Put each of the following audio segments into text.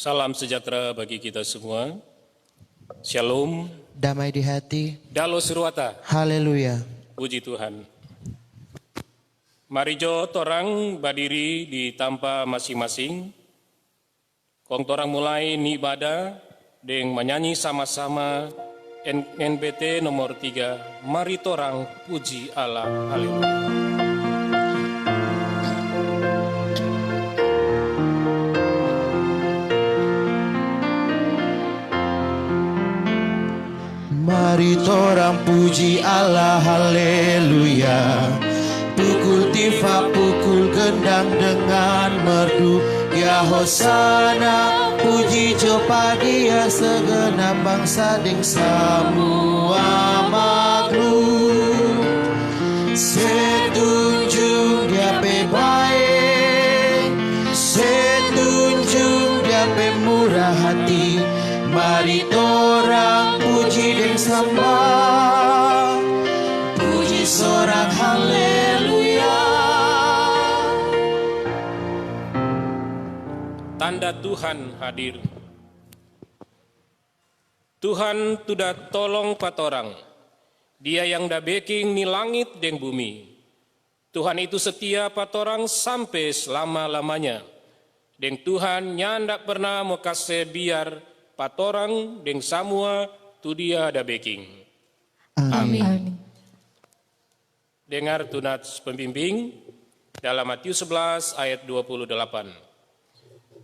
Salam sejahtera bagi kita semua. Shalom. Damai di hati. Dalo Surwata. Haleluya. Puji Tuhan. Mari jo torang berdiri di tampa masing-masing. Kong torang mulai ni ibadah deng menyanyi sama-sama NBT nomor 3. Mari torang puji Allah. Haleluya. Mari torang puji Allah, haleluya. Pukul tifa, pukul gendang dengan merdu. Ya Hosana, puji coba dia segenap bangsa deng semua makhluk. Setunjung dia pe baik, setunjung dia pe murah hati. Mari torang puji dan sembah, puji sorak haleluya. Tanda Tuhan hadir. Tuhan sudah tolong patorang. Dia yang dah baking ni langit dan bumi. Tuhan itu setia patorang sampai selama-lamanya. Dan Tuhan nyandak pernah mau kasih biar patorang deng semua tu dia ada baking. Amin. Dengar tunat pembimbing dalam Matius 11 ayat 28.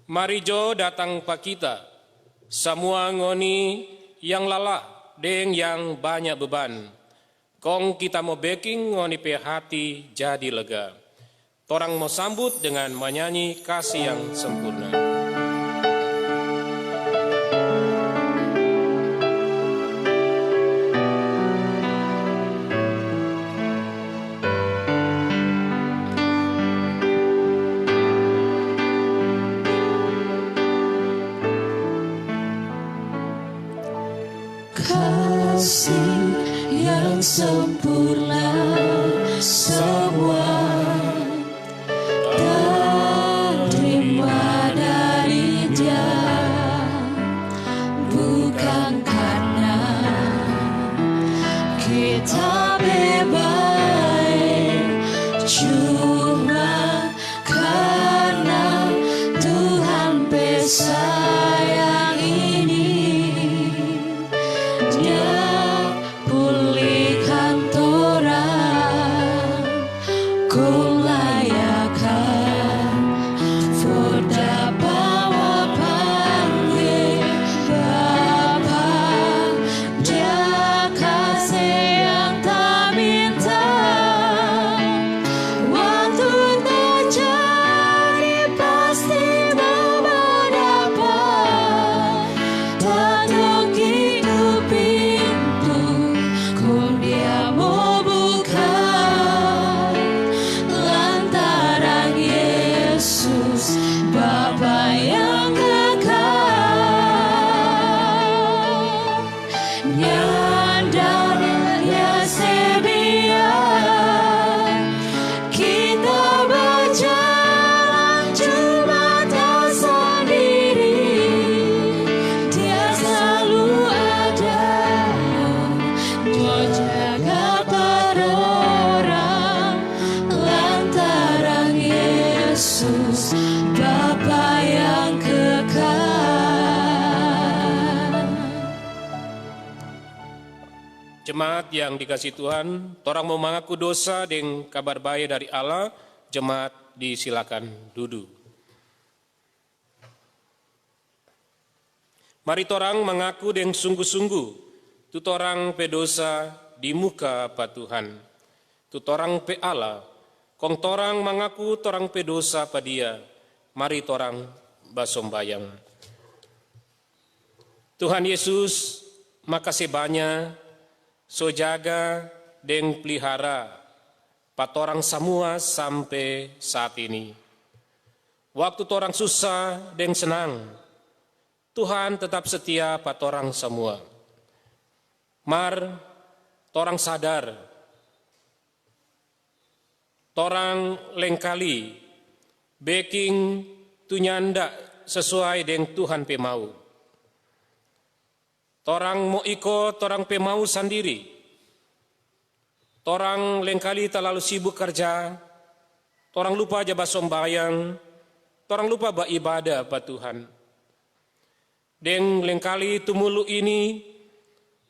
Mari jo datang pa kita, semua ngoni yang lalah deng yang banyak beban. Kong kita mau baking ngoni pe hati jadi lega. Torang mau sambut dengan menyanyi kasih yang sempurna. Kasih yang sempurna semua terima dari Dia, bukan karena kita baik, cuma karena Tuhan sayang ini. Pulihkan torang, kau layakan, forda bawa panggil Bapa. Dia kasih yang tak minta, waktu terjadi pasti mau dapat. Tatung hidup pintu, kau dia mau buka, lantaran Yesus Bapa yang kekal. Nyandar ya sedia, kita berjalan cuma tak sendiri. Dia selalu ada untuk jaga perorang, lantaran Yesus Bapa yang kekal. Jemaat yang dikasih Tuhan, torang mau mengaku dosa dengan kabar baik dari Allah. Jemaat disilakan duduk. Mari torang mengaku dengan sungguh-sungguh, tu torang pe dosa di muka pa Tuhan. Tu torang pe Allah, kong torang mengaku torang pe dosa pa Dia. Mari torang basombayang. Tuhan Yesus, makasih banyak so jaga deng pelihara patorang semua sampai saat ini. Waktu torang susah deng senang, Tuhan tetap setia patorang semua. Mar, torang sadar, torang lengkali, baking tu nyanda sesuai dengan Tuhan pemau. Torang mo iko, torang pemau sendiri. Torang lengkali terlalu sibuk kerja, torang lupa aja basombayang, torang lupa beribadah pa Tuhan. Deng lengkali tumulu ini,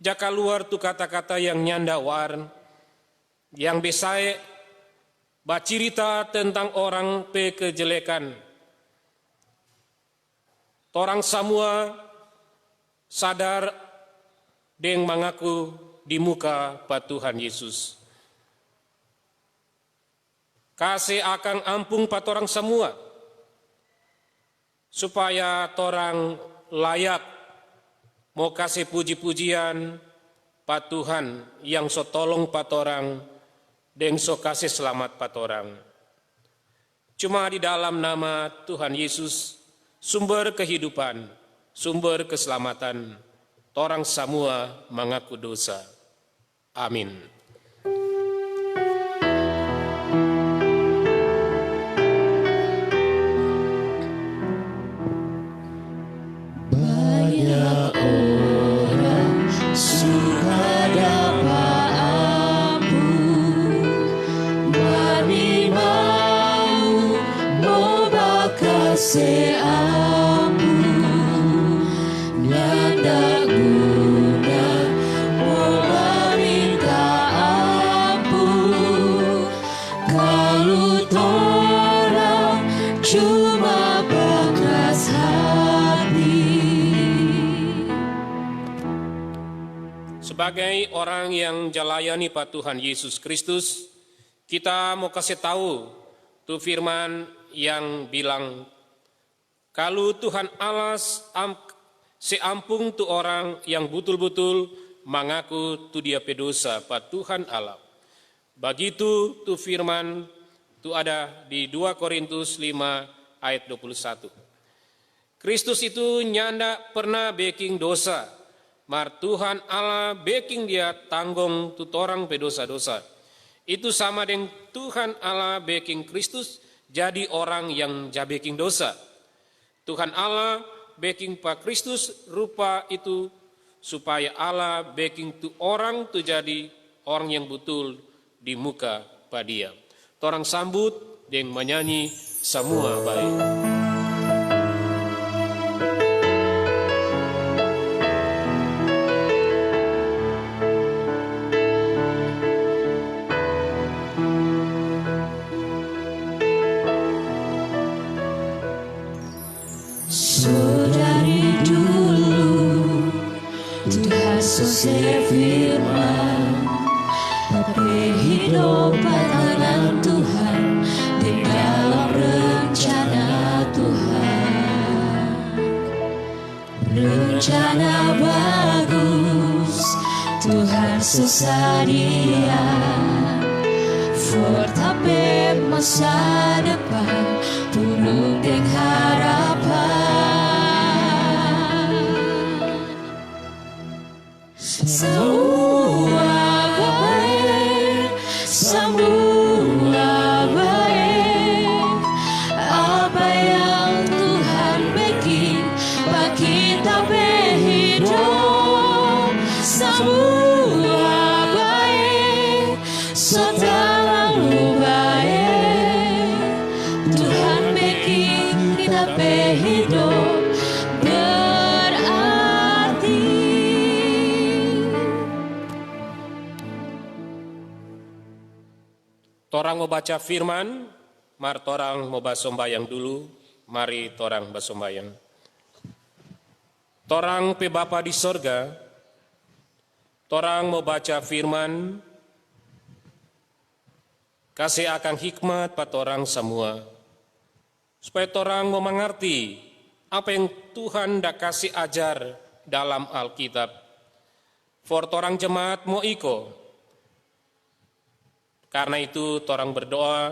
jaka luar tu kata-kata yang nyanda war, yang besai bacirita tentang orang pe kejelekan. Torang semua sadar deng mengaku di muka pa Tuhan Yesus. Kasih akan ampung pa torang semua, supaya torang layak mau kasih puji-pujian pa Tuhan yang so tolong pa torang dan so kasih selamat pa torang. Cuma di dalam nama Tuhan Yesus, sumber kehidupan, sumber keselamatan, torang semua mengaku dosa. Amin. Banyak orang suka dapat ampun, mari mau bakasih ampun, nyanda guna mau minta ampun, kalau torang cuma bakas hati. Sebagai orang yang jalayani pa Tuhan Yesus Kristus, kita mau kasih tahu tu firman yang bilang, kalau Tuhan Allah seampung tu orang yang betul-betul mengaku tu dia pedosa pa Tuhan Allah. Begitu tu firman tu ada di 2 Korintus 5 ayat 21. Kristus itu nyanda pernah baking dosa. Mar Tuhan Allah baking dia tanggung tu orang pedosa-dosa. Itu sama dengan Tuhan Allah baking Kristus jadi orang yang baking dosa. Tuhan Allah baking pa Kristus rupa itu supaya Allah baking tu orang tu jadi orang yang betul di muka pa dia. Torang sambut dengan menyanyi semua baik. Dari dulu Tuhan sefirman, tapi hidup dengan Tuhan di dalam rencana Tuhan. Rencana bagus Tuhan sesadia, for tapi masa depan penuh dengan harapan. Semua baik, semua baik. Apa yang Tuhan bikin bagi kita berhidup, semua baik, selalu baik. Tuhan bikin kita berhidup berarti. Torang mau baca firman, mar torang mau basombayang dulu, mari torang basombayang. Torang pe Bapa di sorga, torang mau baca firman, kasih akan hikmat pa torang semua, supaya torang mau mengerti apa yang Tuhan dah kasih ajar dalam Alkitab. For torang jemaat mau iko. Karena itu torang berdoa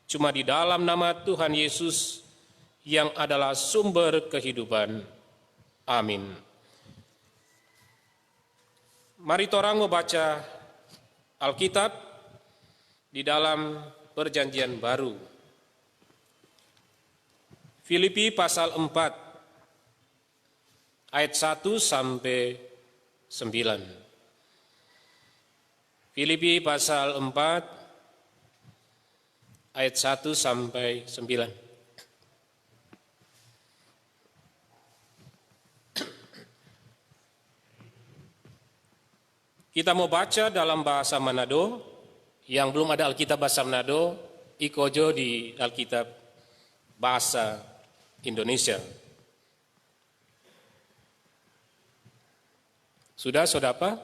cuma di dalam nama Tuhan Yesus yang adalah sumber kehidupan. Amin. Mari torang membaca Alkitab di dalam Perjanjian Baru. Filipi pasal 4 ayat 1 sampai 9. Filipi pasal 4 ayat 1 sampai 9. Kita mau baca dalam bahasa Manado. Yang belum ada Alkitab bahasa Manado, ikojo di Alkitab bahasa Indonesia. Sudah, saudara?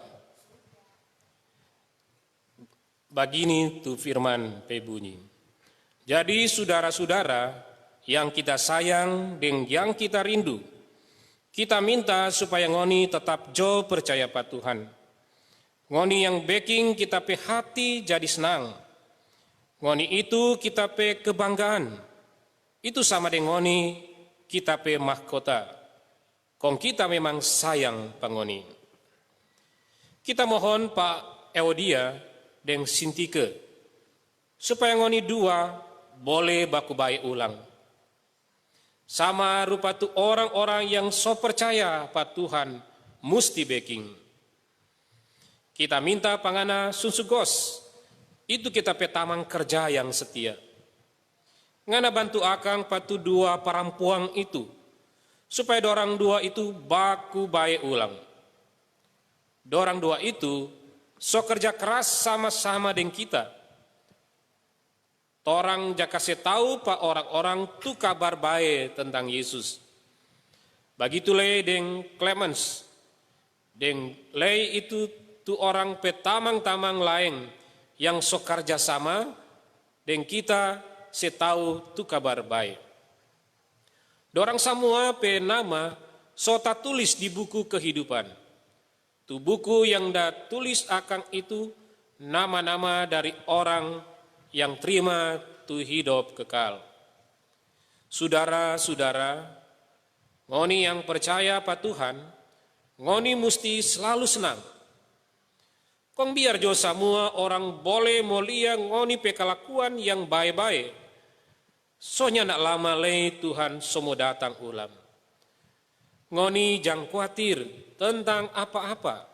Begini tuh firman bunyi. Jadi saudara-saudara yang kita sayang dan yang kita rindu, kita minta supaya ngoni tetap jo percaya pada Tuhan. Ngoni yang baking kita pe hati jadi senang. Ngoni itu kita pe kebanggaan. Itu sama dengan ngoni kita pe mahkota. Kong kita memang sayang pangoni. Kita mohon Pak Eudia dan Sintike supaya ngoni dua boleh baku baik ulang. Sama rupa tu orang-orang yang so percaya pada Tuhan musti baking. Kita minta pangana sunsugos, itu kita petamang kerja yang setia. Ngana bantu akang patu dua perempuan itu, supaya dorang dua itu baku baik ulang. Dorang dua itu so kerja keras sama-sama dengan kita. Torang jakase tahu pa orang-orang tu kabar baik tentang Yesus. Begitulah dengan Clemens, dengan Lei itu tu orang petamang-tamang lain yang so kerja sama dengan kita setahu tu kabar baik. Dorang semua pe nama so tak tulis di buku kehidupan. Tu buku yang dah tulis akang itu nama-nama dari orang yang terima tu hidup kekal. Saudara-saudara, ngoni yang percaya pada Tuhan, ngoni mesti selalu senang. Kong biar jo semua orang boleh mulia ngoni pe kelakuan yang baik-baik. Sonya nak lama lei Tuhan semua datang ulang. Ngoni jangan khawatir tentang apa-apa.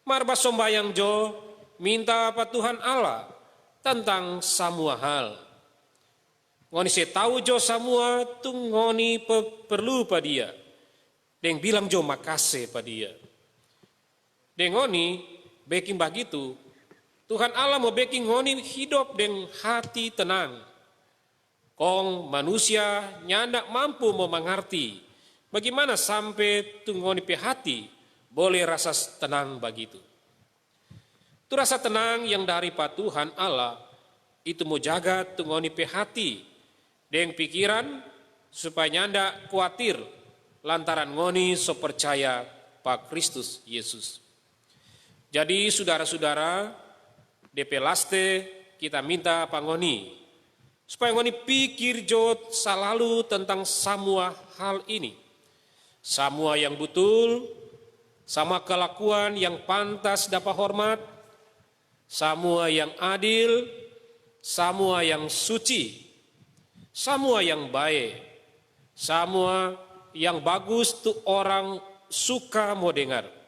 Marba sombayang jo minta apa Tuhan Allah tentang semua hal. Ngoni se tahu jo semua tu ngoni perlu pada dia. Deng bilang jo makasih pada dia. Deng ngoni baking begitu, Tuhan Allah mau baking ngoni hidup dengan hati tenang. Kong manusia nyandak mampu mau mengerti bagaimana sampai tu ngoni pe hati boleh rasa tenang begitu. Tu rasa tenang yang dari pa Tuhan Allah itu mau jaga tu ngoni pe hati dengan pikiran supaya nyandak khawatir lantaran ngoni so percaya pa Kristus Yesus. Jadi saudara-saudara, DP Laste kita minta pangoni supaya ngoni pikir jo selalu tentang semua hal ini. Semua yang betul, sama kelakuan yang pantas dapat hormat, semua yang adil, semua yang suci, semua yang baik, semua yang bagus tuh orang suka mau dengar.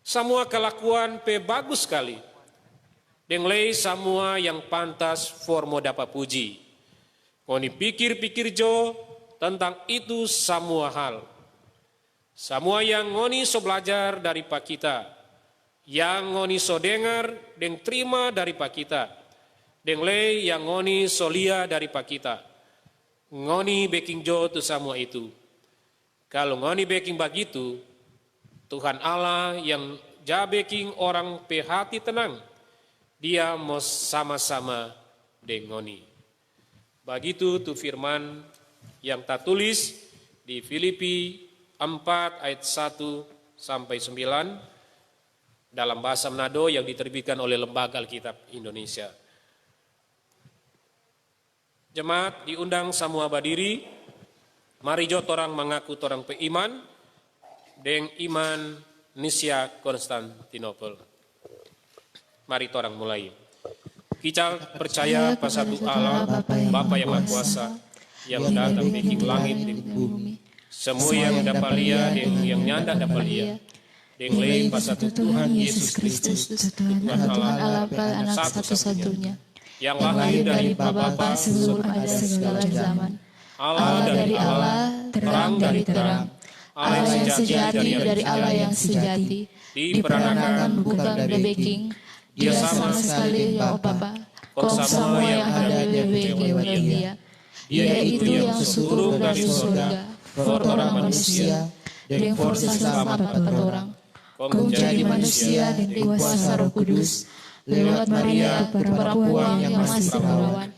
Semua kelakuan pe bagus sekali. Denglei semua yang pantas formo dapat puji. Ngoni pikir-pikir jo tentang itu semua hal. Semua yang ngoni so belajar dari pak kita. Yang ngoni so dengar dan terima dari pak kita. Denglei yang ngoni so lia dari pak kita. Ngoni baking jo tu semua itu. Kalau ngoni baking begitu, Tuhan Allah yang jabeking orang pe hati tenang, dia mau sama-sama dengoni. Begitu tu firman yang tak tulis di Filipi 4 ayat 1 sampai 9 dalam bahasa Manado yang diterbitkan oleh Lembaga Alkitab Indonesia. Jemaat diundang semua berdiri, mari jo torang mengaku torang pe iman, deng iman Nisia Konstantinopel. Mari torang mulai. Kita percaya pada satu Allah, Bapa yang Maha Kuasa, yang datang bikin langit dan bumi. Semua yang dapat lihat, yang nyanda dapat lihat. Deng lei pasatu Tuhan Yesus Kristus, Tuhan Allah Bapa anak satu-satunya, yang lahir dari Bapa sebelum ada segala zaman. Allah dari Allah, terang dari terang. Allah yang sejati dari Allah yang sejati. Diperanakan bukan dari baking. Dia sama sekali ya Bapa. Kau semua yang ada di baking oleh Dia. Dia itu yang seturun dari surga, for orang manusia, dan for selamat orang. Kau jadi manusia dan kuasa Roh Kudus, lewat Maria perempuan yang masih perawan.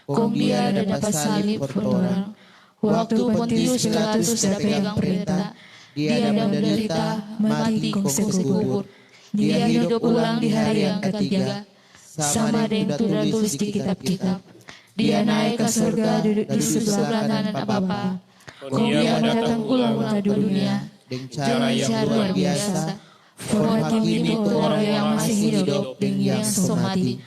Kau Dia dapat salib for orang. Waktu Pontius Pilatus sudah pegang perintah, Dia menderita, mati, kau kubur. Dia hidup ulang di hari yang ketiga, sama dengan tertulis di kitab-kitab. Dia naik ke surga, duduk di sebelah kanan Bapa. Kau Dia datang ulang ke dunia dengan cara yang luar biasa, menghakimi orang yang masih hidup dan yang mati.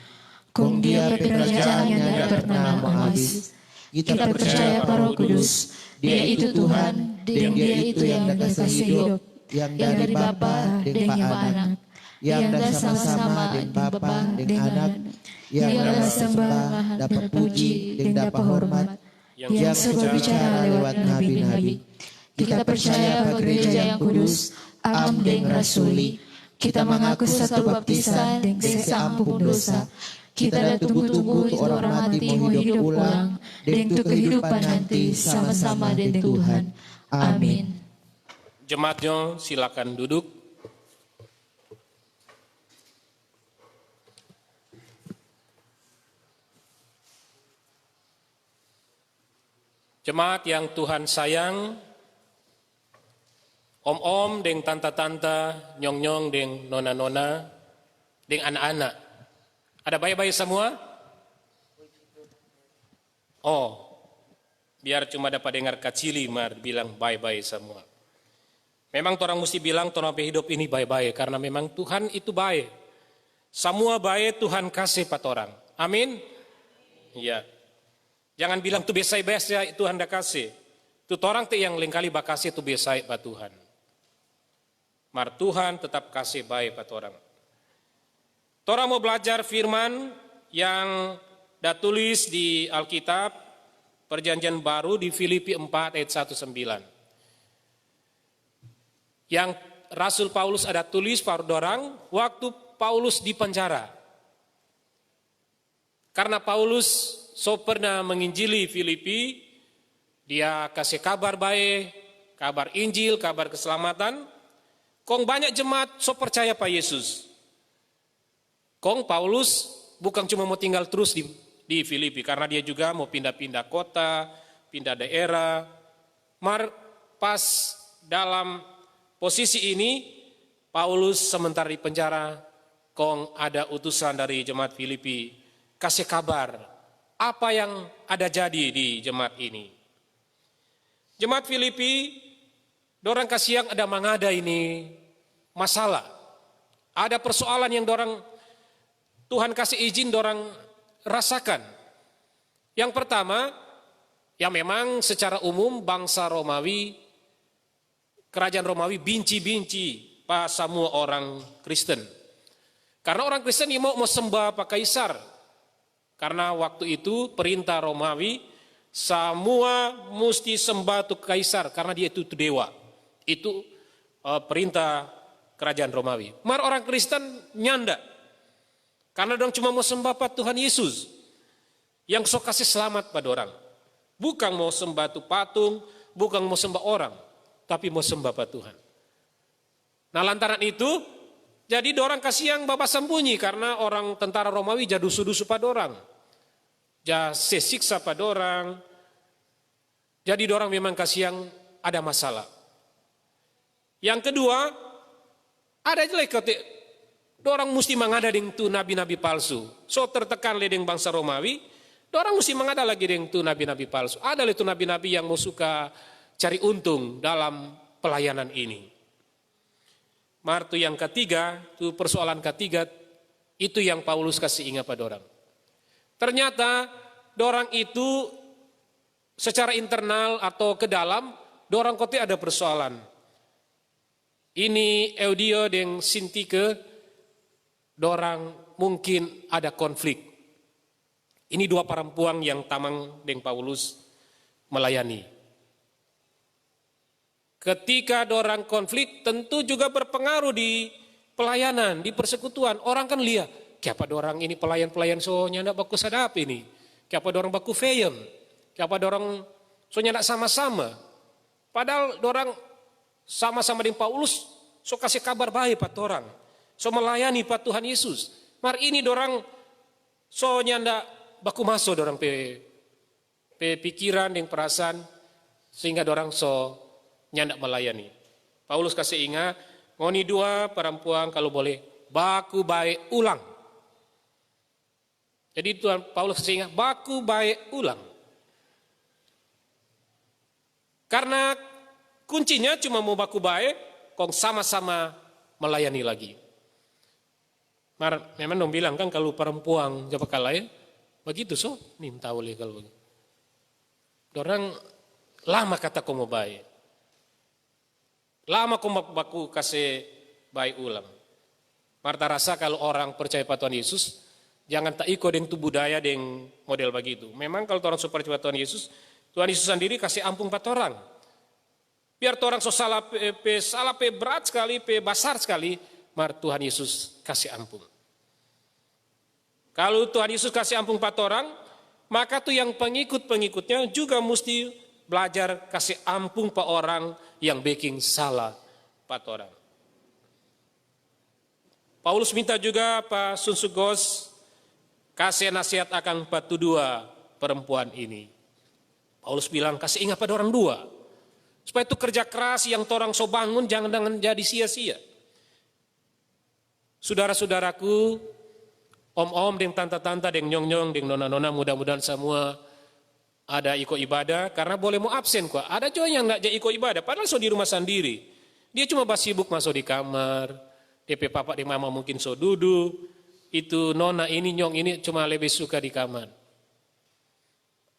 Kau Dia pekerjaan yang tidak pernah habis. Kita percaya pada Roh Kudus, Dia itu Tuhan, dan Dia itu yang kasih hidup, yang dari Bapa dan yang Anak, yang sama-sama dengan Bapa dan Anak, yang sembah, dapat puji dan dapat hormat, yang berbicara lewat nabi-nabi. Kita percaya pada gereja yang kudus, am dan rasuli. Kita mengaku satu baptisan dan seampun dosa. Kita dah tunggu-tunggu itu orang mati mau hidup ulang, dan untuk kehidupan nanti sama-sama dengan Tuhan. Amin. Jemaatnya silakan duduk. Jemaat yang Tuhan sayang, om-om deng tanta-tanta, nyong-nyong deng nona-nona, deng anak-anak. Ada bayi-bayi semua? Oh, biar cuma dapat dengar kacili mar bilang bayi-bayi semua. Memang orang mesti bilang orang hidup ini baik-baik karena memang Tuhan itu baik. Semua baik Tuhan kasih pada orang. Amin. Iya. Jangan bilang tu biasa-biasa Tuhan dah kasih. Tu orang tu yang lengkali bakasih tu biasa pada Tuhan. Mar Tuhan tetap kasih baik pada orang. Tora mau belajar firman yang dah tulis di Alkitab Perjanjian Baru di Filipi 4 ayat 1-9. Yang Rasul Paulus ada tulis pada orang waktu Paulus di penjara. Karena Paulus so pernah menginjili Filipi, dia kasih kabar baik, kabar Injil, kabar keselamatan. Kong banyak jemaat so percaya pada Yesus. Kong Paulus bukan cuma mau tinggal terus di Filipi, karena dia juga mau pindah-pindah kota, pindah daerah. Mar pas dalam posisi ini, Paulus sementara di penjara, kong ada utusan dari jemaat Filipi, kasih kabar apa yang ada jadi di jemaat ini. Jemaat Filipi, dorang kasih yang ada mengada ini masalah. Ada persoalan yang dorang Tuhan kasih izin dorang rasakan. Yang pertama, yang memang secara umum bangsa Romawi, kerajaan Romawi binci-binci pas semua orang Kristen. Karena orang Kristen ini mau sembah Pak Kaisar. Karena waktu itu perintah Romawi, semua mesti sembah tuh Kaisar karena dia itu dewa. Itu perintah kerajaan Romawi. Mar orang Kristen nyanda. Karena dong cuma mau sembah pada Tuhan Yesus. Yang sok kasih selamat pada orang. Bukan mau sembah tuh patung, bukan mau sembah orang. Tapi mau sembah pada Tuhan. Nah lantaran itu, jadi dorang kasih yang bapak sembunyi. Karena orang tentara Romawi jadusu-dusu pada orang. Sesiksa pada orang. Jadi dorang memang kasih yang ada masalah. Yang kedua, ada jelek dorang mesti mengada dengan tu nabi-nabi palsu. So tertekan le dengan bangsa Romawi, dorang mesti mengada lagi dengan tu nabi-nabi palsu. Ada le tu nabi-nabi yang mau suka cari untung dalam pelayanan ini. Martu yang ketiga, tu persoalan ketiga, itu yang Paulus kasih ingat pada orang. Ternyata dorang itu secara internal atau ke dalam, dorang kote ada persoalan. Ini Eudio dan Sintike, dorang mungkin ada konflik. Ini dua perempuan yang tamang dengan Paulus melayani. Ketika dorang konflik tentu juga berpengaruh di pelayanan, di persekutuan. Orang kan lihat, siapa dorang ini pelayan-pelayan soalnya ndak baku sadap ini. Siapa dorang baku feyem. Siapa dorang soalnya ndak sama-sama. Padahal dorang sama-sama dengan Paulus, so kasih kabar baik pat orang. So melayani pat Tuhan Yesus. Mar ini dorang so nyanda baku masuk dorang pe pikiran dan perasaan sehingga dorang so nyanda melayani. Paulus kasih ingat, ngoni dua perempuan kalau boleh baku baik ulang. Jadi Tuhan Paulus kasih ingat baku baik ulang. Karena kuncinya cuma mau baku baik, kong sama-sama melayani lagi. Memang dong bilang kan kalau perempuan jawab kalai, begitu so, nih tahu leh kalau begitu. Dorang lama kata kau mau baik, lama kau baku kasih baik ulang. Marta rasa kalau orang percaya pada Tuhan Yesus, jangan tak ikut dengan tu budaya dengan model begitu. Memang kalau orang percaya pada Tuhan Yesus sendiri kasih ampun pada orang. Biar orang so salah pe berat sekali, pe besar sekali, mar Tuhan Yesus kasih ampun. Kalau Tuhan Yesus kasih ampun pada orang, maka tuh yang pengikut-pengikutnya juga mesti belajar kasih ampun pada orang yang bikin salah pada orang. Paulus minta juga Pak Sunsugos kasih nasihat akan pada dua perempuan ini. Paulus bilang kasih ingat pada orang dua. Supaya itu kerja keras yang orang so bangun jangan jadi sia-sia. Saudara-saudaraku, om-om, deng tante-tante, deng nyong-nyong, deng nona-nona, mudah-mudahan semua ada ikut ibadah. Karena boleh mau absen kok. Ada juga yang gak ikut ibadah, padahal so di rumah sendiri. Dia cuma sibuk masuk di kamar. DP papa di mama mungkin so duduk. Itu nona ini, nyong ini cuma lebih suka di kamar.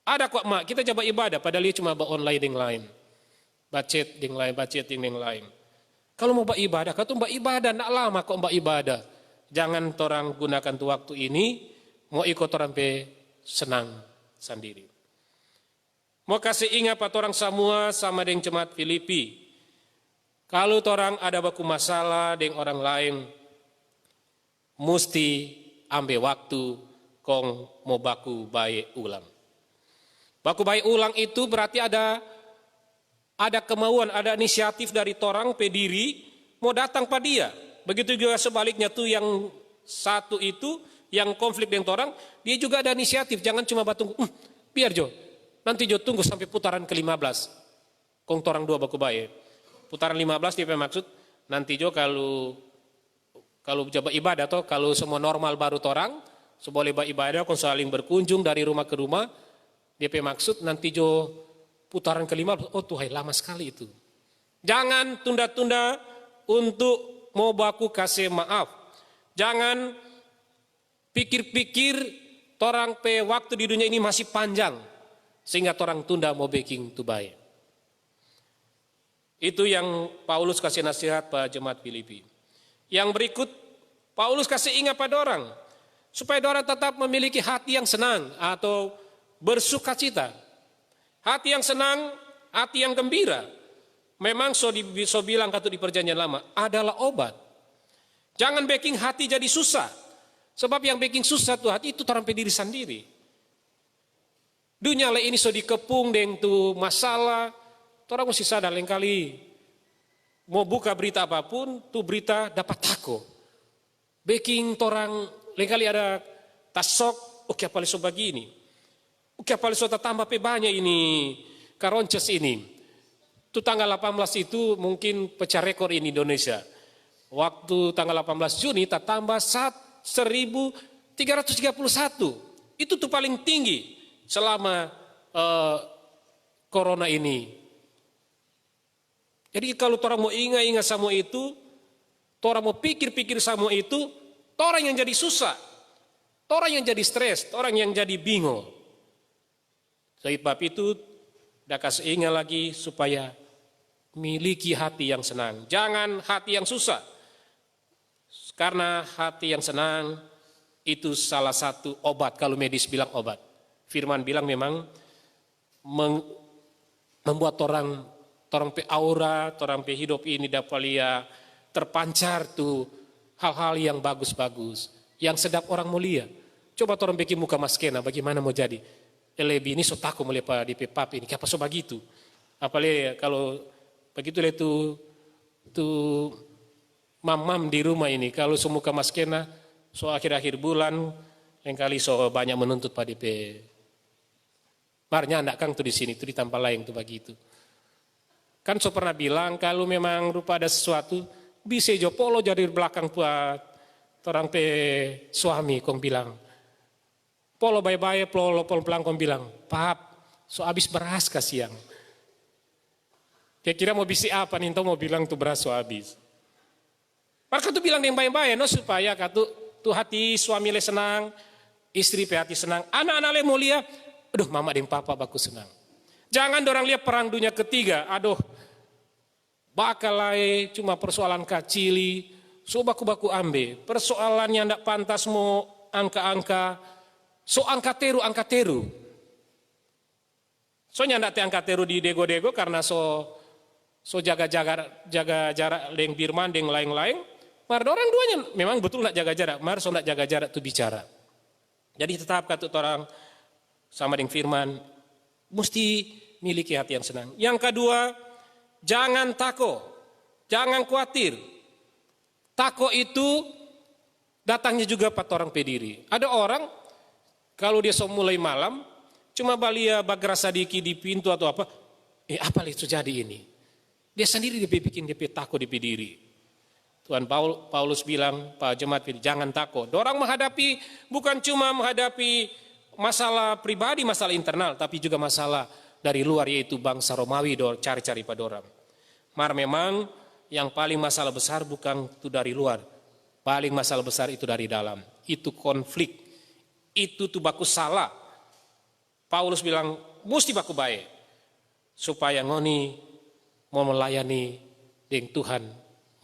Ada kok mak, kita coba ibadah, padahal dia cuma online yang lain. Bacet yang lain, bacet yang lain. Kalau mau ibadah, kau tuh ibadah, nak lama kok ibadah. Jangan orang gunakan tuh waktu ini, mau ikut orang pe senang sendiri. Mau kasih ingat pada orang semua sama dengan jemaat Filipi. Kalau orang ada baku masalah dengan orang lain, mesti ambil waktu, kong mau baku baik ulang. Baku baik ulang itu berarti ada kemauan, ada inisiatif dari orang pediri mau datang pada dia. Begitu juga sebaliknya tuh yang satu itu yang konflik dengan orang, dia juga ada inisiatif. Jangan cuma batung, biar Jo, nanti Jo tunggu sampai putaran ke-15. Kong orang dua baku baik. Putaran 15 dia maksud nanti Jo kalau coba ibadah atau kalau semua normal baru orang, seboleh ibadah kong saling berkunjung dari rumah ke rumah. DP maksud nanti Jo putaran ke-15, oh Tuhan lama sekali itu. Jangan tunda-tunda untuk mau baku kasih maaf. Jangan pikir-pikir orang pe waktu di dunia ini masih panjang. Sehingga orang tunda mau baking tu baik. Itu yang Paulus kasih nasihat pada jemaat Filipi. Yang berikut, Paulus kasih ingat pada orang. Supaya orang tetap memiliki hati yang senang atau bersukacita. Hati yang senang, hati yang gembira. Memang so bilang kata di perjanjian lama adalah obat. Jangan bikin hati jadi susah. Sebab yang bikin susah tuh hati itu orang diri sendiri. Dunia ini so dikepung dengan tuh masalah. Orang mesti sadar lain kali mau buka berita apapun, tuh berita dapat tako. Bikin orang lain kali ada tasok, oke paling so begini. Oke, paling sudah tambah banyak ini karonces ini. Itu tanggal 18 itu mungkin pecah rekor ini Indonesia. Waktu tanggal 18 Juni tak tambah 1.331. Itu tuh paling tinggi selama corona ini. Jadi kalau orang mau ingat-ingat semua itu, orang mau pikir-pikir semua itu, orang yang jadi susah, orang yang jadi stres, orang yang jadi bingung. Sebab itu dah kasih ingat lagi supaya miliki hati yang senang. Jangan hati yang susah. Karena hati yang senang itu salah satu obat, kalau medis bilang obat. Firman bilang memang membuat orang pe aura, orang pe hidup ini dapat lihat terpancar tuh hal-hal yang bagus-bagus, yang sedap orang mulia. Coba orang bikin muka maskena, bagaimana mau jadi? Lebih ini so takut melihat di pepap ini, apa so begitu? Apalagi kalau begitu tuh mam-mam di rumah ini, kalau so muka maskena, so akhir-akhir bulan, yang kali so banyak menuntut pada DP. Marnya anak kang tuh di sini, tuh di tempat lain tuh begitu. Kan so pernah bilang kalau memang rupa ada sesuatu, bisa jo polo jadi belakang buat orang pe suami kong bilang. Polo bye-bye, polo pelang kong bilang, "Pap, so habis beras kasihan." Kira-kira mau bisi apa nih, mau bilang tuh beras so habis. Maka tuh bilang yang baik-baik, no, supaya tuh hati suami le senang, istri pe hati senang, anak-anak le mulia, aduh mama dan papa baku senang. Jangan dorang lihat perang dunia ketiga, aduh bakalai cuma persoalan kacili, so baku-baku ambe, persoalannya ndak pantas mau angka-angka, so angka teru. Soalnya ndak te angka teru di dego-dego karena so jaga jarak leng birman deng lain-lain. Mar orang duanya memang betul ndak jaga jarak, mar so ndak jaga jarak tuh bicara. Jadi tetap kata orang sama dengan firman, mesti miliki hati yang senang. Yang kedua, jangan takut, jangan khawatir. Takut itu datangnya juga pada orang pediri. Ada orang kalau dia mulai malam, cuma balia bagrasa diki di pintu atau apa, apa itu jadi ini? Dia sendiri dia bikin dia takut di pediri. Tuhan Paulus bilang, Pak Jemaat, jangan takut. Orang menghadapi bukan cuma menghadapi masalah pribadi, masalah internal, tapi juga masalah dari luar, yaitu bangsa Romawi cari-cari pada orang. Mar memang yang paling masalah besar bukan itu dari luar, paling masalah besar itu dari dalam. Itu konflik, itu tuh baku salah. Paulus bilang mesti baku baik supaya ngoni mau melayani dengan Tuhan,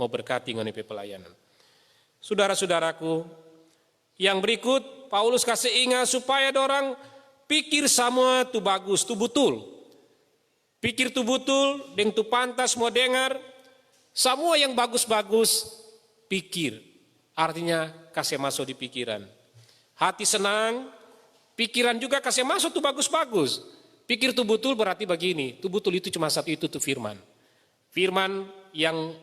mau berkati ngoni pelayanan. Saudara-saudaraku, yang berikut Paulus kasih ingat supaya dorang pikir semua tuh bagus, tuh betul. Pikir tuh betul, deng tuh pantas mau dengar. Semua yang bagus-bagus pikir. Artinya kasih masuk di pikiran. Hati senang, pikiran juga kasih masuk tuh bagus-bagus. Pikir tuh betul berarti begini, tuh betul itu cuma satu itu tuh firman. Firman yang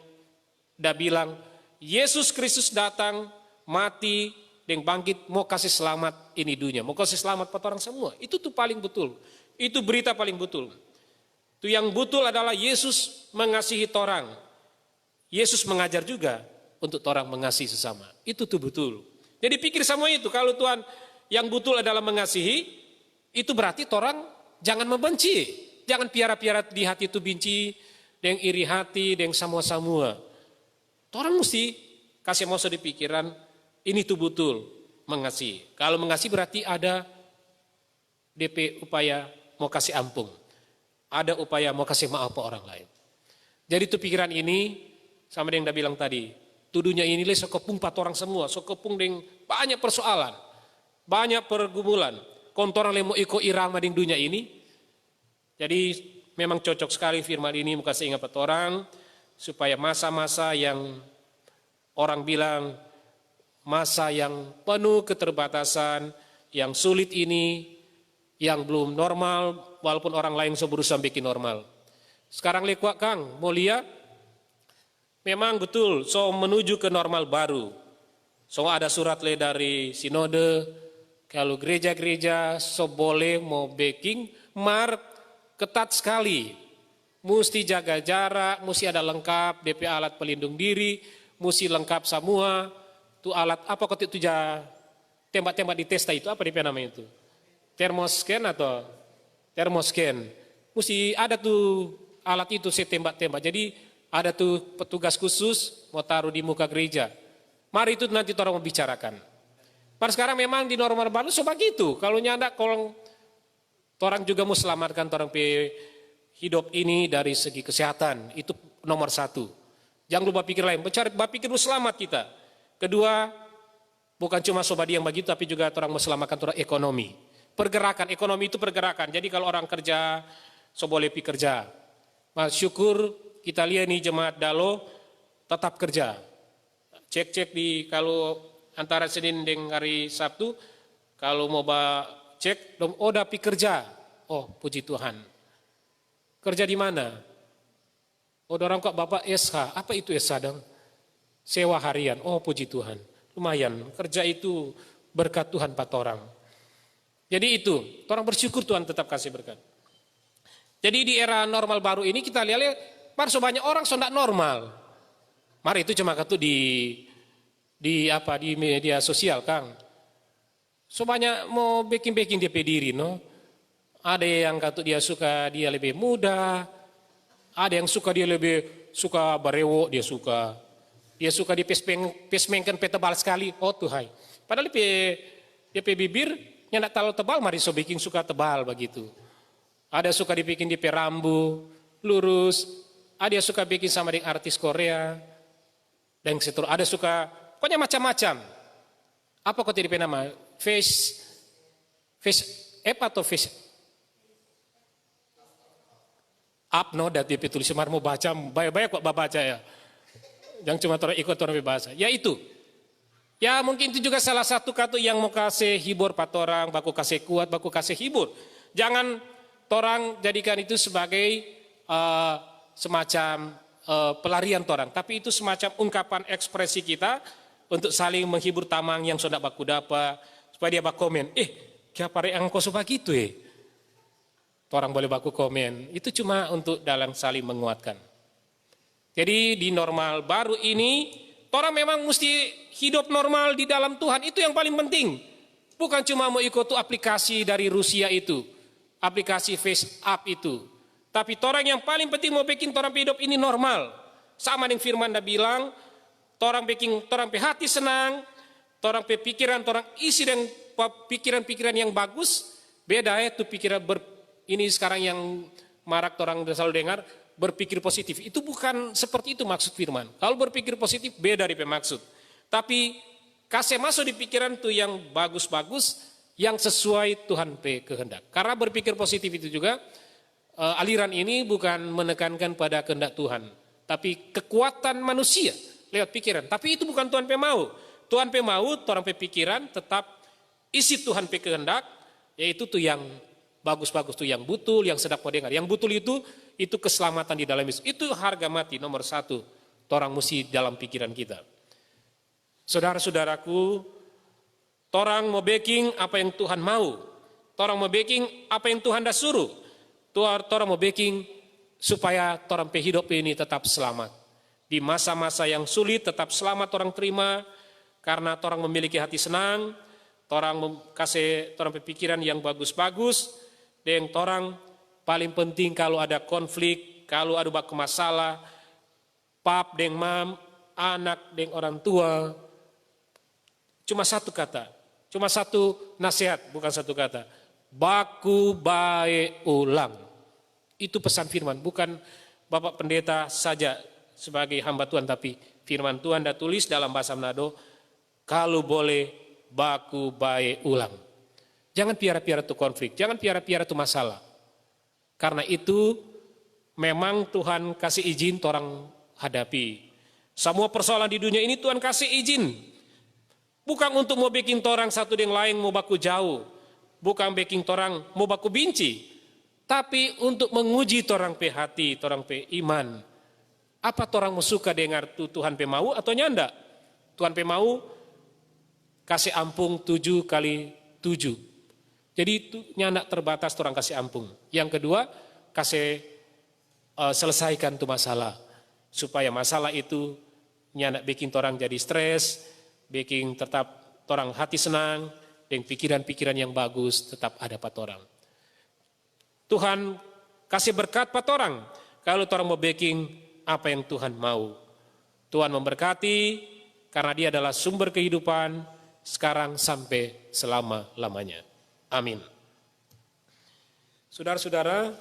dah bilang, Yesus Kristus datang, mati, dan bangkit, mau kasih selamat ini dunia, mau kasih selamat pada orang semua. Itu tuh paling betul, itu berita paling betul. Itu yang betul adalah Yesus mengasihi orang. Yesus mengajar juga untuk orang mengasihi sesama. Itu tuh betul. Jadi pikir semua itu, kalau Tuhan yang betul adalah mengasihi, itu berarti orang jangan membenci. Jangan piara-piara di hati itu benci, dengan iri hati, dengan semua-semua. Orang mesti kasih masuk di pikiran, ini tuh betul mengasihi. Kalau mengasihi berarti ada DP upaya mau kasih ampun. Ada upaya mau kasih maaf ke orang lain. Jadi itu pikiran ini sama yang dah bilang tadi. Tuduhnya ini sokepung pat orang semua. Sokepung dengan banyak persoalan. Banyak pergumulan. Kontoran mau ikut irama di dunia ini. Jadi memang cocok sekali firman ini mau kasih ingat orang. Supaya masa-masa yang orang bilang masa yang penuh keterbatasan, yang sulit ini, yang belum normal, walaupun orang lain berusaha bikin normal. Sekarang lekuak Kang, mau lihat, memang betul, so menuju ke normal baru. So ada surat dari sinode, kalau gereja-gereja so boleh mau baking, ketat sekali. Mesti jaga jarak, mesti ada lengkap, DP alat pelindung diri, mesti lengkap semua. Itu alat apa kok itu tembak-tembak di testa itu apa DP namanya itu? Termoscan atau termoscan. Mesti ada tuh alat itu saya tembak-tembak. Jadi ada tuh petugas khusus mau taruh di muka gereja. Mari itu nanti orang mau bicarakan. Pada sekarang memang di normal baru so begitu. Kalau nyandak kalau orang juga mau selamatkan orang hidup ini dari segi kesehatan, itu nomor satu. Jangan lupa pikir lain, berpikir selamat kita. Kedua, bukan cuma sobadi yang begitu, tapi juga orang mau selamatkan orang ekonomi. Pergerakan, ekonomi itu pergerakan. Jadi kalau orang kerja, so boleh pi kerja. Mas syukur kita lihat nih jemaat Dalo tetap kerja. Cek di kalau antara Senin dengan hari Sabtu, kalau mau cek, udah pi kerja. Oh puji Tuhan. Kerja di mana? Oh orang kok Bapak SH, apa itu SH dong? Sewa harian, oh puji Tuhan. Lumayan, kerja itu berkat Tuhan 4 orang. Jadi itu, orang bersyukur Tuhan tetap kasih berkat. Jadi di era normal baru ini kita lihat, so banyak orang so tidak normal. Mari itu cuma kata di media sosial Kang. So banyak mau baking dia pediri no. Ada yang kata dia lebih muda, ada yang dia lebih suka barewo, dia suka di pesmengkan tebal sekali, oh Tuhan. Padahal dia bibir yang tidak terlalu tebal, mari so bikin suka tebal begitu. Ada suka dibikin di perambu, lurus, ada yang suka bikin sama dengan artis Korea, dan seterusnya. Ada suka, pokoknya macam-macam. Apa kok tadi nama? Face app atau face up no, dan dia tulis mau baca, banyak kok baca ya. Jangan cuma orang ikut orang bahasa. Ya itu. Ya mungkin itu juga salah satu kata yang mau kasih hibur pat orang, baku kasih kuat, baku kasih hibur. Jangan orang jadikan itu sebagai semacam pelarian orang, tapi itu semacam ungkapan ekspresi kita untuk saling menghibur tamang yang sudah baku dapat, supaya dia baku komen, siapa yang kau suka gitu orang boleh baku komen, itu cuma untuk dalam saling menguatkan. Jadi di normal baru ini, orang memang mesti hidup normal di dalam Tuhan, itu yang paling penting. Bukan cuma mau ikut aplikasi dari Rusia itu, aplikasi Face App itu. Tapi orang yang paling penting mau bikin orang hidup ini normal. Sama dengan firman dah bilang, orang bikin orang hati senang, orang pikiran, orang isi dengan pikiran-pikiran yang bagus. Beda itu pikiran ini sekarang yang marak orang selalu dengar, berpikir positif. Itu bukan seperti itu maksud firman. Kalau berpikir positif beda dari maksud. Tapi kasih masuk di pikiran tuh yang bagus-bagus, yang sesuai Tuhan kehendak. Karena berpikir positif itu juga, aliran ini bukan menekankan pada kehendak Tuhan. Tapi kekuatan manusia lewat pikiran. Tapi itu bukan Tuhan mau. Tuhan mau, orang pikiran tetap isi Tuhan kehendak, yaitu tuh yang bagus-bagus tuh, yang betul, yang sedap mau dengar. Yang betul itu keselamatan di dalam Yesus. Itu harga mati nomor 1. Orang mesti dalam pikiran kita. Saudara-saudaraku, orang mau baking apa yang Tuhan mau. Orang mau baking apa yang Tuhan dah suruh. Orang mau baking supaya orang hidup ini tetap selamat. Di masa-masa yang sulit tetap selamat orang terima. Karena orang memiliki hati senang. Orang kasih orang pikiran yang bagus-bagus. Dan orang paling penting kalau ada konflik, kalau ada masalah, pap dengan mam, anak dengan orang tua, cuma satu kata, cuma satu nasihat, bukan satu kata. Baku bae ulang. Itu pesan firman, bukan Bapak Pendeta saja sebagai hamba Tuhan, tapi firman Tuhan dah tulis dalam bahasa Manado, kalau boleh baku bae ulang. Jangan piara-piara itu konflik, jangan piara-piara itu masalah. Karena itu memang Tuhan kasih izin orang hadapi. Semua persoalan di dunia ini Tuhan kasih izin. Bukan untuk mau bikin orang satu dengan lain mau baku jauh. Bukan bikin orang mau baku benci. Tapi untuk menguji orang pe hati, orang pe iman. Apa orang mau suka dengar Tuhan pe mau atau nyanda? Tuhan pe mau kasih ampun 7 kali 7. Jadi itu nyanda terbatas orang kasih ampun. Yang kedua, kasih selesaikan tuh masalah. Supaya masalah itu nyanda bikin orang jadi stres, bikin tetap orang hati senang, dan pikiran-pikiran yang bagus tetap ada pada orang. Tuhan kasih berkat pada orang, kalau orang mau bikin apa yang Tuhan mau. Tuhan memberkati, karena dia adalah sumber kehidupan, sekarang sampai selama-lamanya. Amin. Saudara-saudara,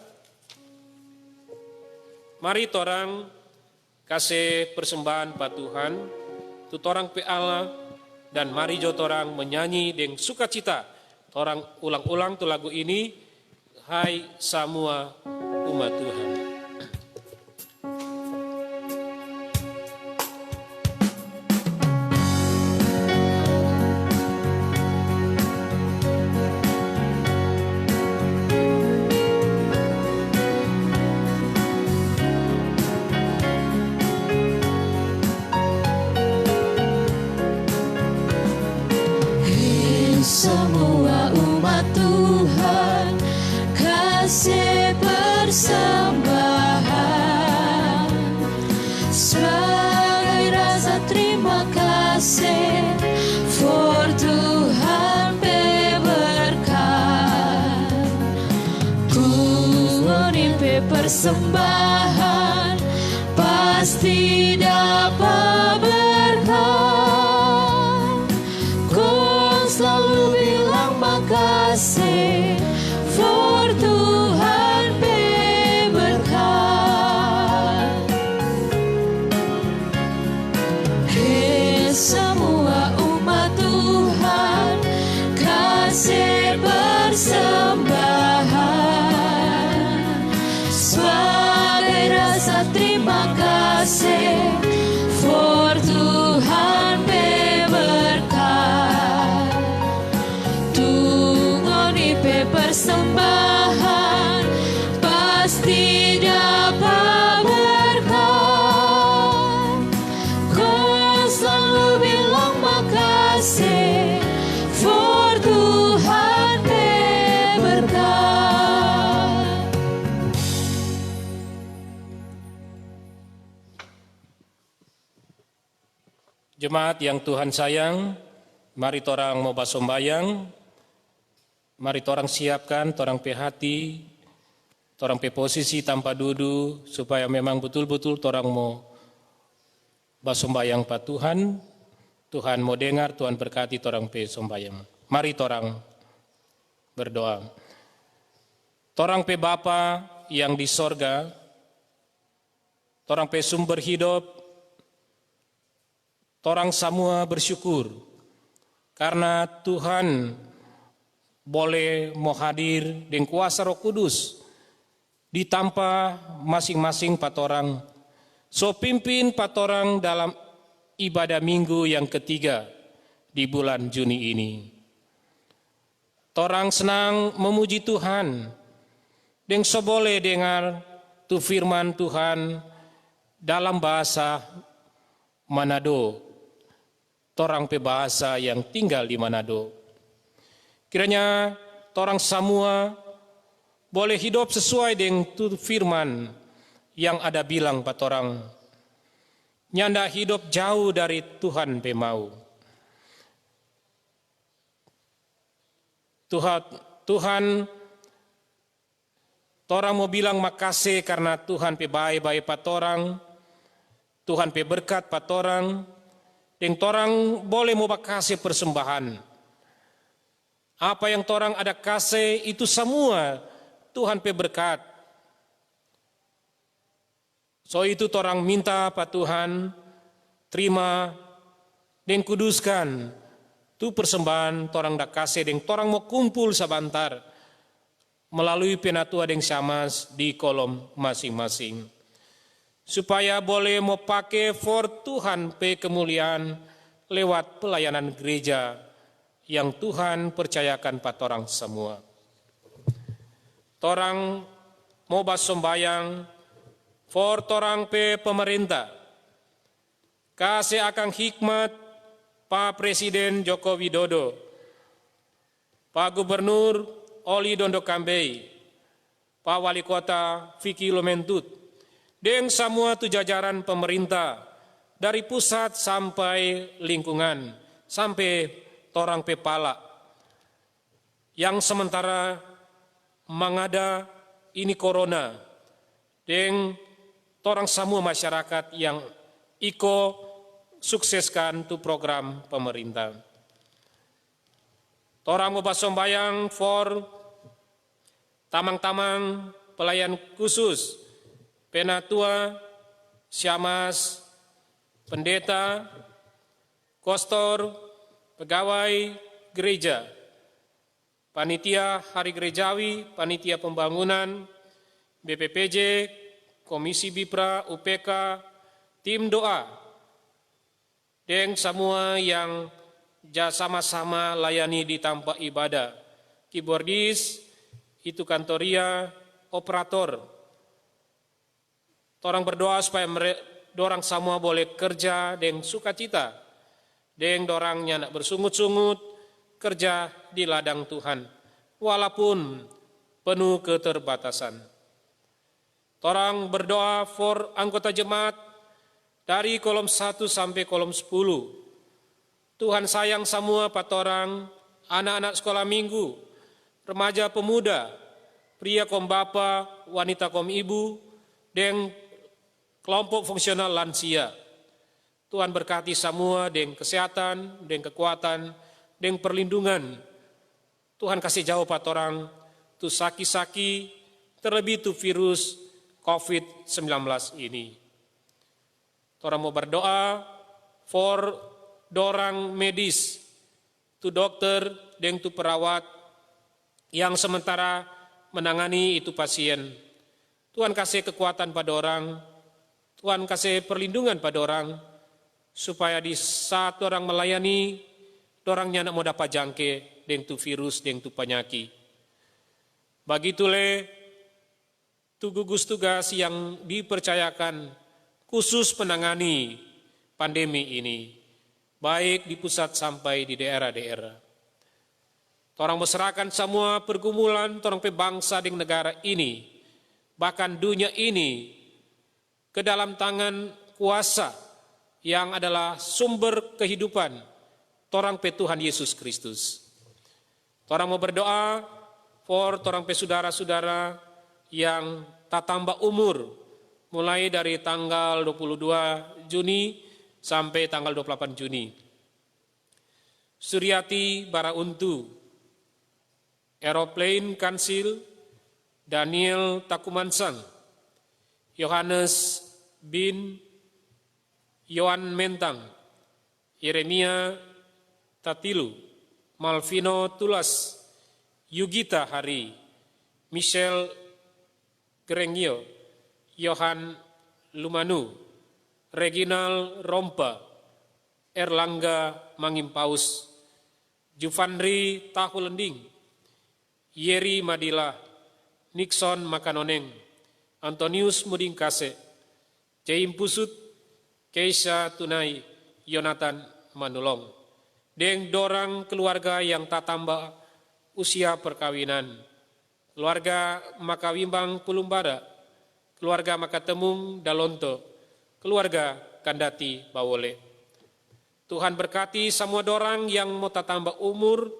Mari torang kasih persembahan pa Tuhan, tu torang pe Allah, dan mari jo torang menyanyi dengan sukacita. Torang ulang-ulang tu lagu ini, hai semua umat Tuhan. Semua umat Tuhan, kasih persembahan sebagai rasa terima kasih for Tuhan berkat. Ku menipe persembahan pasti dapat berkat. Selalu bilang makasih for Tuhan berkat. Hei semua umat Tuhan, kasih persembahan sebagai rasa terima kasih for Tuhan persembahan pasti dapat berkat. Kau selalu bilang makasih for Tuhan berkat. Jemaat yang Tuhan sayang, mari torang mau basombayang. Mari torang siapkan, torang pe hati, torang pe posisi tanpa duduk, supaya memang betul-betul torang mau basombayang pa Tuhan. Tuhan mau dengar, Tuhan berkati torang pe sombayang. Mari torang berdoa. Torang pe Bapa yang di sorga, torang pe sumber hidup, torang semua bersyukur karena Tuhan boleh mau hadir dengan kuasa Roh Kudus ditampa masing-masing patorang. So pimpin patorang dalam ibadah minggu yang ketiga di bulan Juni ini. Torang senang memuji Tuhan dan so boleh dengar tu firman Tuhan dalam bahasa Manado. Torang pe bahasa yang tinggal di Manado. Kiranya torang semua boleh hidup sesuai dengan tu firman yang ada bilang patorang. Nyanda hidup jauh dari Tuhan pe mau. Tuhan, torang mau bilang makasih karena Tuhan pe baik-baik patorang. Tuhan pe berkat patorang. Dan torang boleh mau kasih persembahan. Apa yang torang ada kasih itu semua Tuhan pe berkat. So itu torang minta pa Tuhan terima dan kuduskan tu persembahan torang dak kasih dan torang mau kumpul sebentar melalui penatua dan syamas di kolom masing-masing. Supaya boleh mau pakai for Tuhan pe kemuliaan lewat pelayanan gereja yang Tuhan percayakan pada orang semua. Torang mau basombayang for torang pe pemerintah. Kasih akan hikmat Pak Presiden Joko Widodo, Pak Gubernur Oli Dondo Kambei, Pak Wali Kota Vicky Lomentut, dan semua tu jajaran pemerintah dari pusat sampai lingkungan, sampai torang pepala yang sementara mengada ini corona dan torang semua masyarakat yang sukseskan tu program pemerintah. Torang mau basombayang for tamang-tamang pelayan khusus penatua, syamas, pendeta, kostor, pegawai gereja, panitia hari gerejawi, panitia pembangunan, BPPJ, Komisi Bipra, UPK, tim doa, dan semua yang sama-sama layani di tempat ibadah, keyboardis, itu kantoria, operator. Orang berdoa supaya dorang semua boleh kerja dengan sukacita, dan dorangnya nak bersungut-sungut kerja di ladang Tuhan, walaupun penuh keterbatasan. Orang berdoa for anggota jemaat dari kolom 1 sampai kolom 10. Tuhan sayang semua patorang, anak-anak sekolah minggu, remaja pemuda, pria kaum bapa, wanita kaum ibu, dan kelompok fungsional lansia. Tuhan berkati semua dengan kesehatan, dengan kekuatan, dengan perlindungan. Tuhan kasih jauh patorang, tu saki-saki, terlebih tu virus COVID-19 ini. Orang mau berdoa for dorang medis, tu dokter dan tu perawat yang sementara menangani itu pasien. Tuhan kasih kekuatan pada orang, Tuhan kasih perlindungan pada orang, supaya di saat orang melayani, orangnya nak mau dapat jangke dengan tu virus, dengan tu penyakit. Bagitulah tu gugus tugas yang dipercayakan khusus menangani pandemi ini, baik di pusat sampai di daerah-daerah. Orang berserahkan semua pergumulan orang bangsa di negara ini, bahkan dunia ini, ke dalam tangan kuasa yang adalah sumber kehidupan, orang Tuhan Yesus Kristus. Orang mau berdoa for orang saudara-saudara yang tak tambah umur, mulai dari tanggal 22 Juni sampai tanggal 28 Juni. Suryati Barauntu, Aeroplane Kansil, Daniel Takumansang, Yohanes bin Yohan Mentang, Yeremia Tatilu, Malvino Tulas, Yugita Hari, Michelle Gerengio, Yohan Lumanu, Reginal Rompa, Erlangga Mangimpaus, Jufandri Tahulending, Yeri Madila, Nixon Makanoneng, Antonius Mudingkase, Jaim Pusut, Keisha Tunai, Yonatan Manulong, dan dorang keluarga yang tak tambah usia perkawinan, keluarga Makawimbang Pulumbada, keluarga Makatemung Dalonto, keluarga Kandati Bawole. Tuhan berkati semua dorang yang mau tambah umur,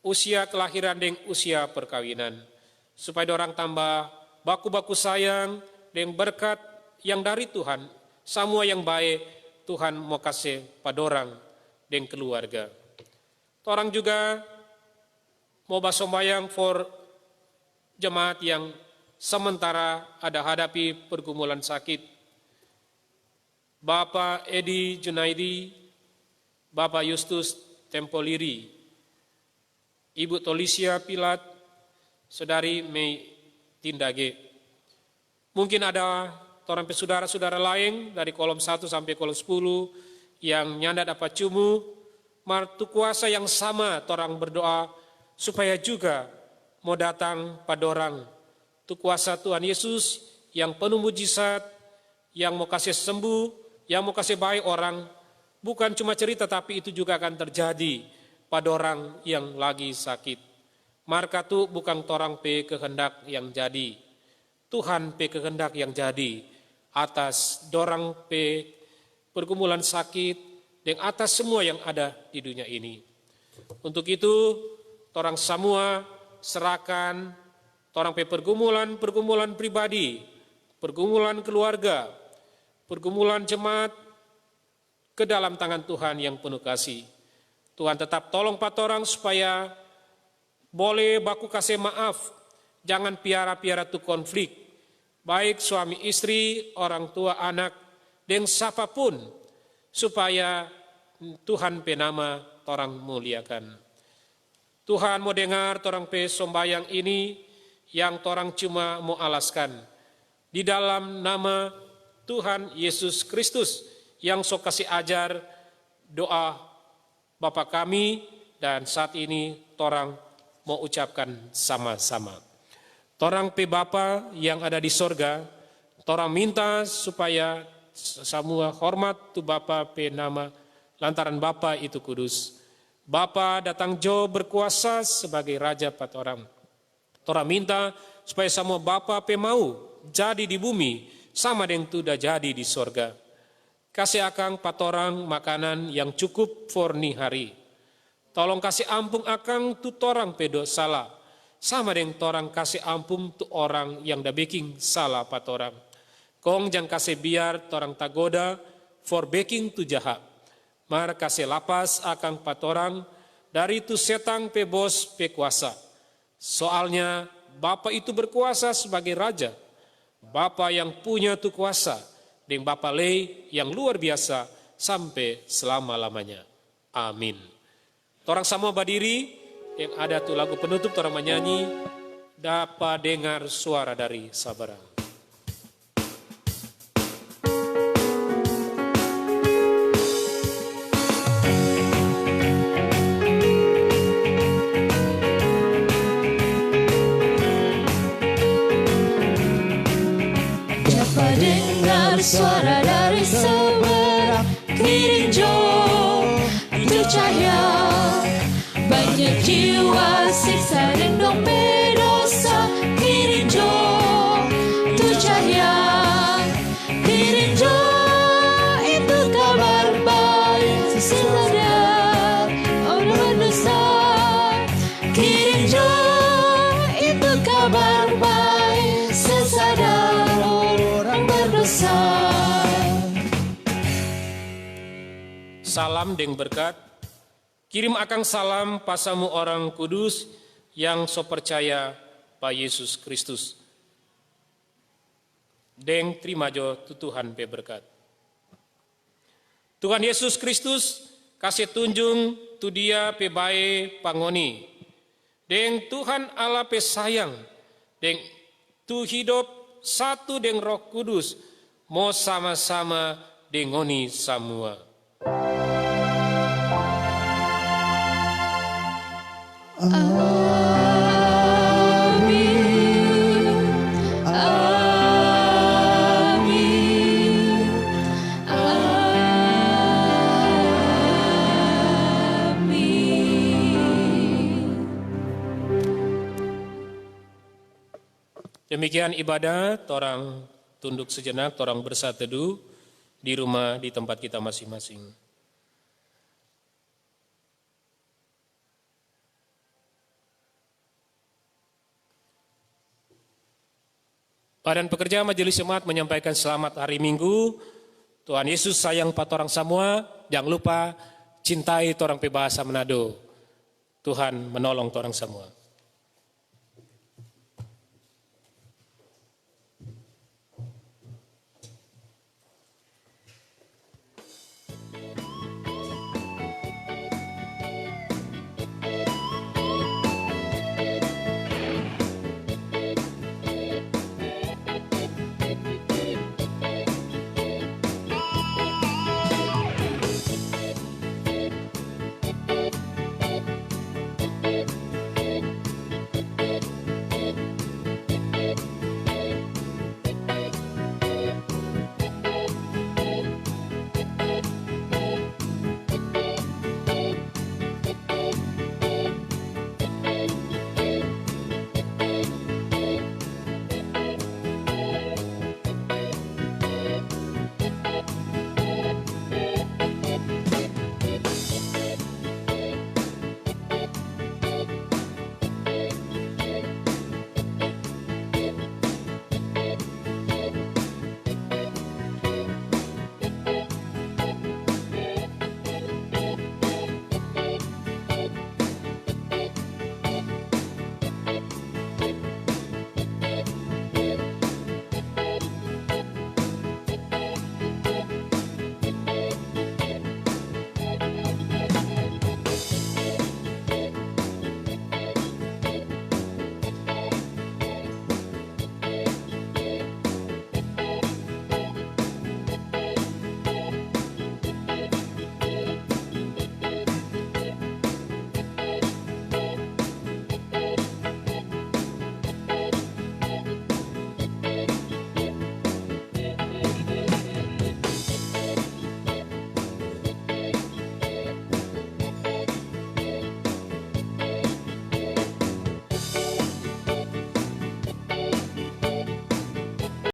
usia kelahiran dan usia perkawinan, supaya dorang tambah baku-baku sayang dan berkat yang dari Tuhan, semua yang baik Tuhan mau kasih pada dorang dan keluarga. Orang juga mau basombayang for jemaat yang sementara ada hadapi pergumulan sakit. Bapak Edi Junaidi, Bapak Justus Tempoliri, Ibu Tolisia Pilat, Saudari Mei Tindage. Mungkin ada orang saudara-saudara lain dari kolom 1 sampai kolom 10 yang nyanda dapat cumu, martu kuasa yang sama orang berdoa supaya juga mau datang pada orang. Itu kuasa Tuhan Yesus yang penuh mujizat, yang mau kasih sembuh, yang mau kasih baik orang. Bukan cuma cerita, tapi itu juga akan terjadi pada orang yang lagi sakit. Marka itu bukan orang pe kehendak yang jadi. Tuhan pe kehendak yang jadi atas dorang pe pergumulan sakit dan atas semua yang ada di dunia ini. Untuk itu, orang semua serahkan orang pe pergumulan pribadi, pergumulan keluarga, pergumulan jemaat ke dalam tangan Tuhan yang penuh kasih. Tuhan tetap tolong patorang supaya boleh baku kasih maaf, jangan piara-piara tu konflik, baik suami istri, orang tua anak, dan siapapun, supaya Tuhan penama torang muliakan. Tuhan mau dengar torang pe sombayang ini yang torang cuma mau alaskan. Di dalam nama Tuhan Yesus Kristus yang sok kasih ajar doa Bapa kami, dan saat ini torang mau ucapkan sama-sama. Torang pe Bapa yang ada di sorga, torang minta supaya semua hormat tu Bapa pe nama, lantaran Bapa itu kudus. Bapa datang jo berkuasa sebagai Raja pat orang. Torang minta supaya semua Bapa pe mau jadi di bumi sama dengan sudah jadi di sorga. Kasih akang pat orang makanan yang cukup for ni hari. Tolong kasih ampun akang tu torang pe dosa salah. Sama dengan torang kasih ampun tu orang yang dah baking salah pat orang. Kong jangan kasih biar torang tagoda for baking tu jahat. Mar kasih lapas akang pat orang dari tu setang pe bos pe kuasa. Soalnya Bapa itu berkuasa sebagai Raja. Bapa yang punya tu kuasa. Dan Bapa lei yang luar biasa sampai selama-lamanya. Amin. Torang semua berdiri, yang ada tu lagu penutup torang menyanyi, dapat dengar suara dari sabarang. Suara dari seberang kirinjo itu cahaya, banyak jiwa siksa dan dompet dosa. Kirinjo itu cahaya, kirinjo itu kabar baik sesadar orang berdosa. Kirinjo itu kabar baik sesadar orang berdosa. Salam deng berkat, kirim akang salam pasamu orang kudus yang so percaya pa Yesus Kristus. Deng terima jo tu Tuhan pe berkat. Tuhan Yesus Kristus kasih tunjung tu dia pe bae pangoni. Deng Tuhan Allah pe sayang, deng tu hidup satu deng Roh Kudus, mau sama-sama dengoni semua. Amin, amin, amin. Demikian ibadah, torang tunduk sejenak, torang bersateduh di rumah, di tempat kita masing-masing. Badan Pekerja Majelis Jemaat menyampaikan selamat hari Minggu. Tuhan Yesus sayang pat orang semua. Jangan lupa cintai torang pe bahasa Manado. Tuhan menolong torang semua.